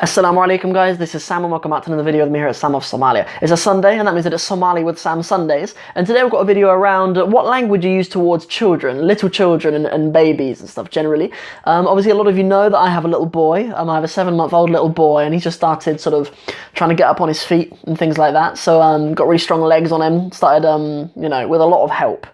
Assalamu alaikum guys, this is Sam and welcome back to another video with me here at Sam of Somalia. It's a Sunday and that means that it's Somali with Sam Sundays, and today we've got a video around what language you use towards children, little children and babies and stuff generally. Obviously a lot of you know that I have a little boy. I have a 7-month-old little boy and he's just started sort of trying to get up on his feet and things like that, so got really strong legs on him, started you know, with a lot of help,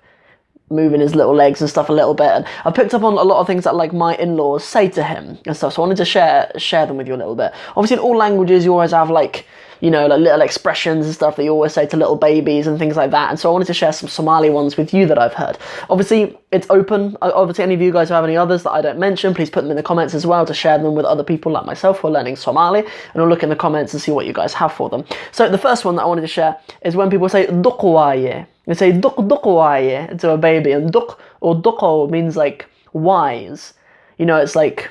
moving his little legs and stuff a little bit, and I've picked up on a lot of things that like my in-laws say to him and stuff, so I wanted to share them with you a little bit. Obviously in all languages you always have like, you know, like little expressions and stuff that you always say to little babies and things like that, and so I wanted to share some Somali ones with you that I've heard. Obviously it's open, obviously any of you guys who have any others that I don't mention, please put them in the comments as well to share them with other people like myself who are learning Somali, and I'll look in the comments and see what you guys have for them. So the first one that I wanted to share is when people say duqwaye. They say duqwaye to a baby, and duq or duqo means like wise. You know, it's like,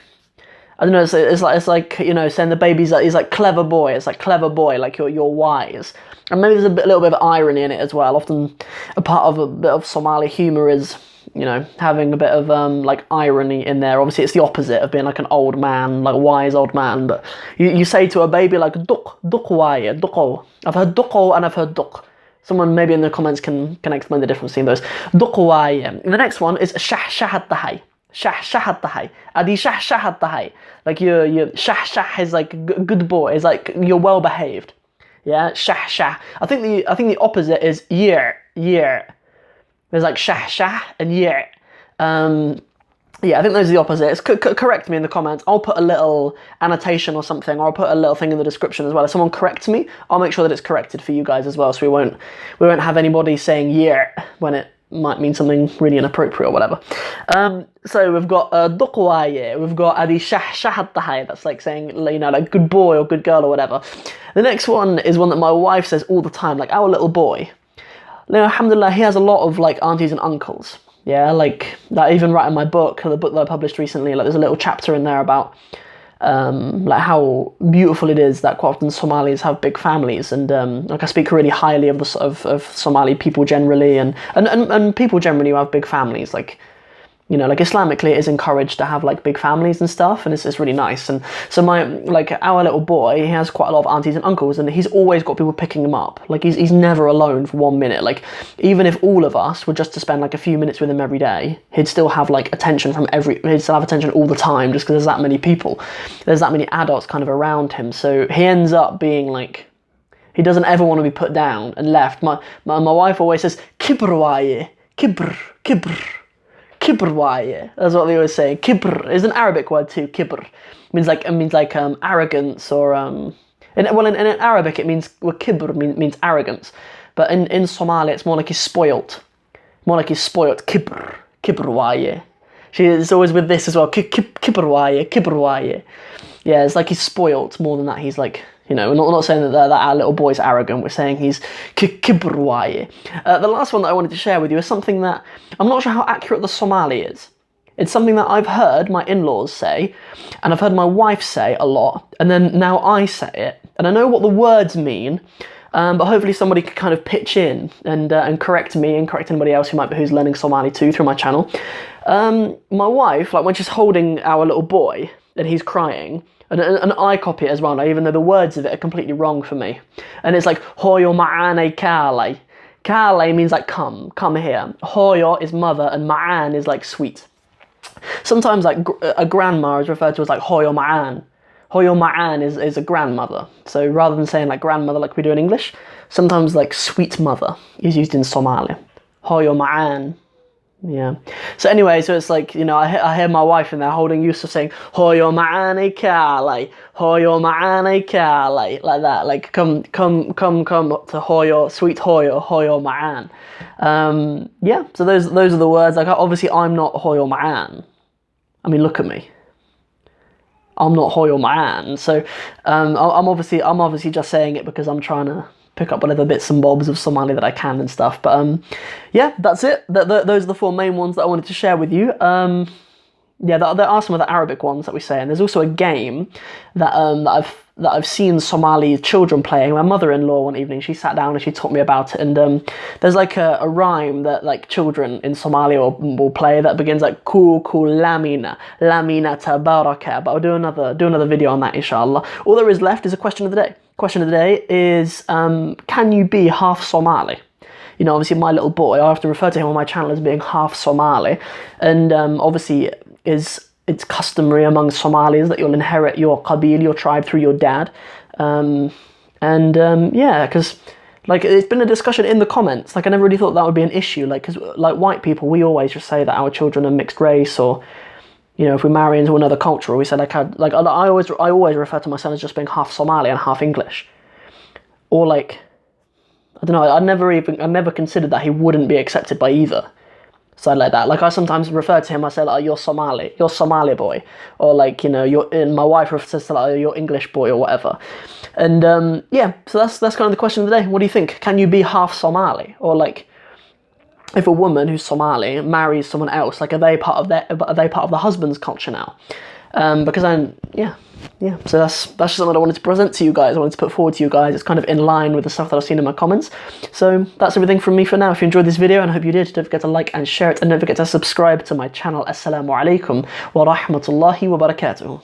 I don't know, it's like you know, saying the baby's like, he's like clever boy. It's like clever boy, like you're wise. And maybe there's a little bit of irony in it as well. Often a part of a bit of Somali humour is, you know, having a bit of like irony in there. Obviously it's the opposite of being like an old man, like a wise old man, but you say to a baby like duqwaye, duqo. I've heard duqo and I've heard duq. Someone maybe in the comments can explain the difference between those. Duqwaye. The next one is shah-shahat-tahay. Shah-shahat-tahay. Adi shah-shahat-tahay. Like your shah-shah is like good boy. It's like you're well behaved. Yeah, shah-shah. I think the opposite is year. There's like shah-shah and year. Yeah, I think those are the opposites. Correct me in the comments. I'll put a little annotation or something, or I'll put a little thing in the description as well. If someone corrects me, I'll make sure that it's corrected for you guys as well, so we won't have anybody saying year when it might mean something really inappropriate or whatever. So we've got duqwaye, we've got adi shah-shahat-tahay, that's like saying, you know, like good boy or good girl or whatever. The next one is one that my wife says all the time, like our little boy. You know, alhamdulillah, he has a lot of like aunties and uncles. Yeah, like that. Even writing my book, the book that I published recently, like there's a little chapter in there about like how beautiful it is that quite often Somalis have big families, and like I speak really highly of Somali people generally, and people generally who have big families. Like, you know, like Islamically it is encouraged to have like big families and stuff, and it's really nice. And so our little boy, he has quite a lot of aunties and uncles, and he's always got people picking him up. Like he's never alone for 1 minute. Like even if all of us were just to spend like a few minutes with him every day, he'd still have like attention he'd still have attention all the time, just because there's that many people, there's that many adults kind of around him. So he ends up being like, he doesn't ever want to be put down and left. My wife always says kibrwaye, kibr. Kibrwaye. That's what they always say. Kibr is an Arabic word too. Kibr means like arrogance, or in Arabic it means, well, kibr means arrogance, but in Somali it's more like he's spoilt. Kibrwaye. It's always with this as well. Kibrwaye. Yeah, it's like he's spoilt more than that. He's like, you know, we're not saying that our little boy's arrogant, we're saying he's kibrwaye. The last one that I wanted to share with you is something that I'm not sure how accurate the Somali is. It's something that I've heard my in-laws say, and I've heard my wife say a lot, and then now I say it, and I know what the words mean, but hopefully somebody could kind of pitch in and correct me and correct anybody else who's learning Somali too through my channel. My wife, like when she's holding our little boy and he's crying, and I copy it as well, even though the words of it are completely wrong for me. And it's like, Hoyo ma'ane kale. Kale means like come here. Hoyo is mother, and ma'an is like sweet. Sometimes like a grandma is referred to as like Hoyo ma'an. Hoyo ma'an is a grandmother. So rather than saying like grandmother like we do in English, sometimes like sweet mother is used in Somali. Hoyo ma'an. Yeah. So anyway, so it's like, you know, I hear my wife in there holding Yusuf saying Hoyo ma'ane kale, Hoyo ma'ane kale, like that, like come to Hoyo, sweet Hoyo ma'an. Yeah, so those are the words. Like obviously I'm not Hoyo ma'an. I mean, look at me. I'm not Hoyo ma'an. So I'm obviously just saying it because I'm trying to pick up whatever bits and bobs of Somali that I can and stuff. But yeah, that's it. Those are the 4 main ones that I wanted to share with you. Yeah, there are some of the Arabic ones that we say, and there's also a game that I've seen Somali children playing. My mother-in-law one evening, she sat down and she taught me about it. And there's like a rhyme that like children in Somalia will play that begins like ku lamina tabaraka. But I'll do another video on that, inshallah. All there is left is a question of the day. Question of the day is, can you be half Somali? You know, obviously my little boy, I have to refer to him on my channel as being half Somali, and obviously it's customary among Somalis that you'll inherit your qabil, your tribe, through your dad, yeah, because like it's been a discussion in the comments. Like I never really thought that would be an issue. Like, because like white people, we always just say that our children are mixed race, or you know, if we marry into another culture, we say like I always refer to my son as just being half Somali and half English, or like, I don't know, I never considered that he wouldn't be accepted by either side like that. Like I sometimes refer to him, I say like, you're Somali boy, or like, you know, my wife refers to like, you're English boy or whatever. And yeah, so that's kind of the question of the day. What do you think? Can you be half Somali? Or like, if a woman who's Somali marries someone else, like are they part of the husband's culture now? Because yeah, so that's just something I wanted to present to you guys. I wanted to put forward to you guys. It's kind of in line with the stuff that I've seen in my comments. So that's everything from me for now. If you enjoyed this video, and I hope you did, don't forget to like and share it, and don't forget to subscribe to my channel. Assalamu alaikum wa rahmatullahi wa barakatuh.